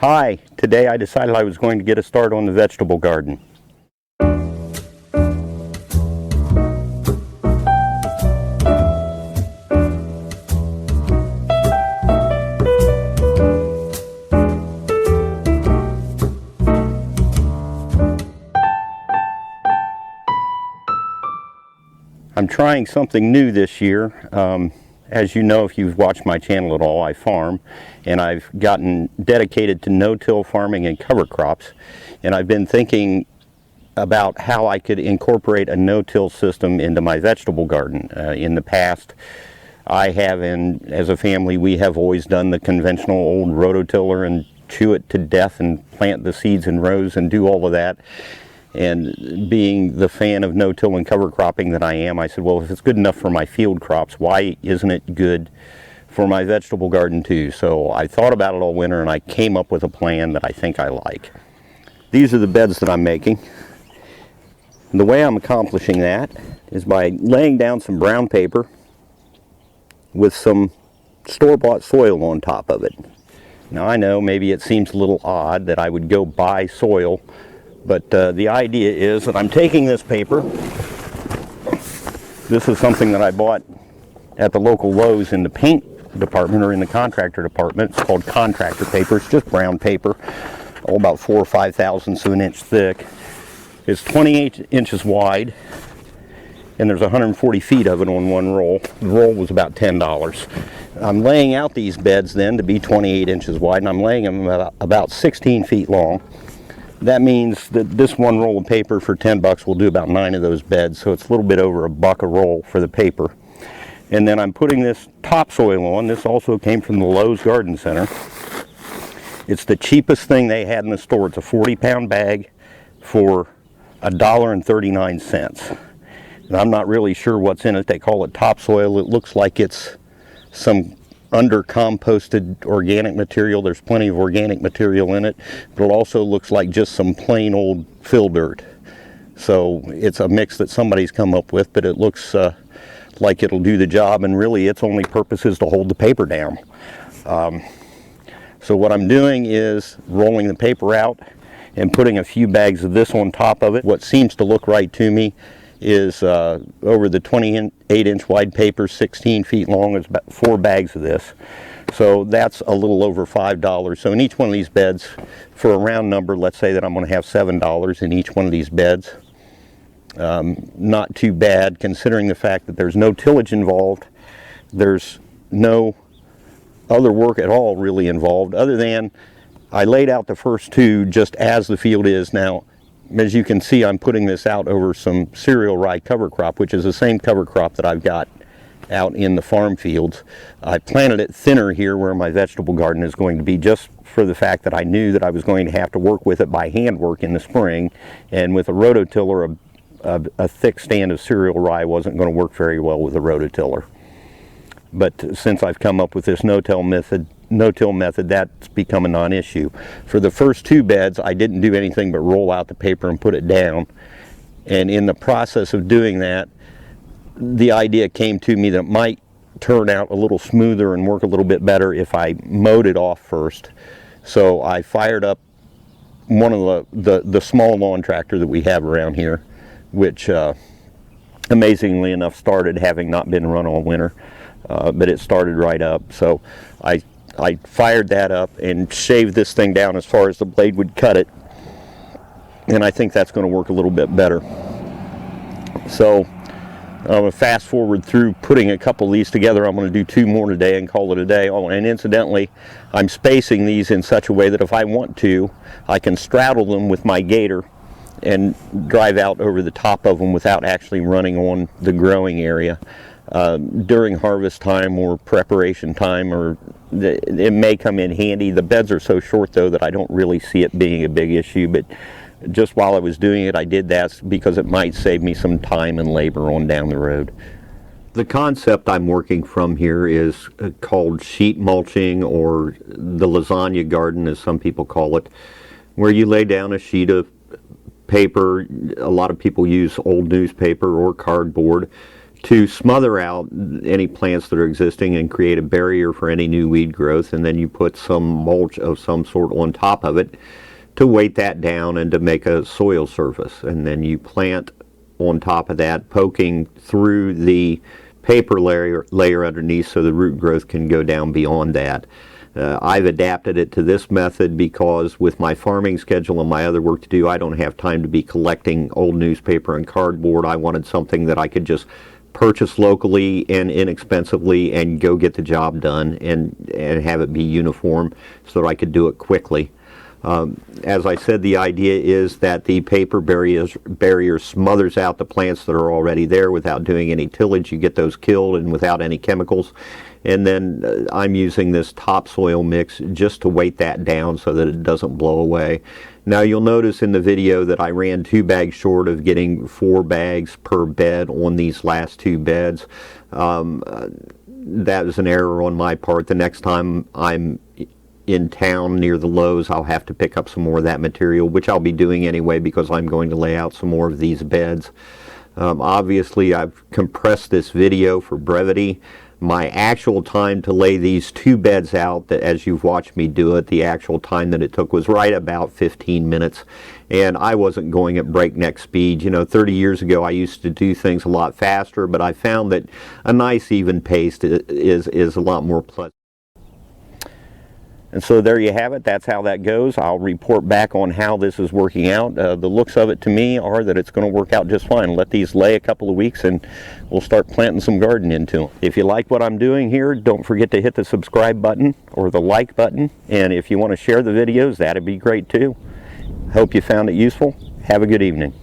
Hi, today I decided I was going to get a start on the vegetable garden. I'm trying something new this year. As you know, if you've watched my channel at all, I farm, and I've gotten dedicated to no-till farming and cover crops, and I've been thinking about how I could incorporate a no-till system into my vegetable garden. In the past, I have, and as a family, we have always done the conventional old rototiller and chew it to death and plant the seeds in rows and do all of that. And being the fan of no-till and cover cropping that I am, I said, well, if it's good enough for my field crops, why isn't it good for my vegetable garden too? So I thought about it all winter, and I came up with a plan that I think I like. These are the beds that I'm making. And the way I'm accomplishing that is by laying down some brown paper with some store-bought soil on top of it. Now I know maybe it seems a little odd that I would go buy soil, but the idea is that I'm taking this paper. This is something that I bought at the local Lowe's in the paint department, or in the contractor department. It's called contractor paper. It's just brown paper, about 4 or 5 thousandths of an inch thick. It's 28 inches wide, and there's 140 feet of it on one roll. The roll was about $10. I'm laying out these beds then to be 28 inches wide, and I'm laying them about 16 feet long. That means that this one roll of paper for 10 bucks will do about 9 of those beds, so it's a little bit over $1 a roll for the paper. And then I'm putting this topsoil on. This also came from the Lowe's Garden Center. It's the cheapest thing they had in the store. It's a 40-pound bag for $1.39. And I'm not really sure what's in it. They call it topsoil. It looks like it's some under-composted organic material. There's plenty of organic material in it, but it also looks like just some plain old fill dirt. So it's a mix that somebody's come up with, but it looks like it'll do the job, and really its only purpose is to hold the paper down. So what I'm doing is rolling the paper out and putting a few bags of this on top of it. What seems to look right to me is over the 28-inch wide paper, 16 feet long, is about 4 bags of this. So that's a little over $5. So in each one of these beds, for a round number, let's say that I'm going to have $7 in each one of these beds. Not too bad, considering the fact that there's no tillage involved. There's no other work at all really involved, other than I laid out the first 2 just as the field is now. As you can see, I'm putting this out over some cereal rye cover crop, which is the same cover crop that I've got out in the farm fields. I planted it thinner here where my vegetable garden is going to be, just for the fact that I knew that I was going to have to work with it by handwork in the spring, and with a rototiller, a thick stand of cereal rye wasn't going to work very well with a rototiller. But since I've come up with this no-till method, that's become a non-issue. For the first 2 beds, I didn't do anything but roll out the paper and put it down. And in the process of doing that, the idea came to me that it might turn out a little smoother and work a little bit better if I mowed it off first. So I fired up one of the small lawn tractor that we have around here, which amazingly enough started, having not been run all winter. But it started right up. So I fired that up and shaved this thing down as far as the blade would cut it, and I think that's going to work a little bit better. So I'm going to fast forward through putting a couple of these together. I'm going to do 2 more today and call it a day. Oh, and incidentally, I'm spacing these in such a way that if I want to, I can straddle them with my gator and drive out over the top of them without actually running on the growing area. During harvest time or preparation time, or it may come in handy. The beds are so short though that I don't really see it being a big issue, but just while I was doing it, I did that because it might save me some time and labor on down the road. The concept I'm working from here is called sheet mulching, or the lasagna garden as some people call it, where you lay down a sheet of paper. A lot of people use old newspaper or cardboard, to smother out any plants that are existing and create a barrier for any new weed growth, and then you put some mulch of some sort on top of it to weight that down and to make a soil surface. And then you plant on top of that, poking through the paper layer underneath so the root growth can go down beyond that. I've adapted it to this method because with my farming schedule and my other work to do, I don't have time to be collecting old newspaper and cardboard. I wanted something that I could just purchase locally and inexpensively and go get the job done and have it be uniform so that I could do it quickly. As I said, the idea is that the paper barrier smothers out the plants that are already there without doing any tillage. You get those killed and without any chemicals. And then I'm using this topsoil mix just to weight that down so that it doesn't blow away. Now you'll notice in the video that I ran 2 bags short of getting 4 bags per bed on these last 2 beds. That was an error on my part. The next time I'm in town near the Lowe's, I'll have to pick up some more of that material, which I'll be doing anyway because I'm going to lay out some more of these beds. Obviously, I've compressed this video for brevity. My actual time to lay these 2 beds out, that as you've watched me do it, the actual time that it took was right about 15 minutes. And I wasn't going at breakneck speed. You know, 30 years ago I used to do things a lot faster, but I found that a nice even pace is a lot more pleasant. And so there you have it. That's how that goes. I'll report back on how this is working out. The looks of it to me are that it's going to work out just fine. Let these lay a couple of weeks and we'll start planting some garden into them. If you like what I'm doing here, don't forget to hit the subscribe button or the like button. And if you want to share the videos, that'd be great too. Hope you found it useful. Have a good evening.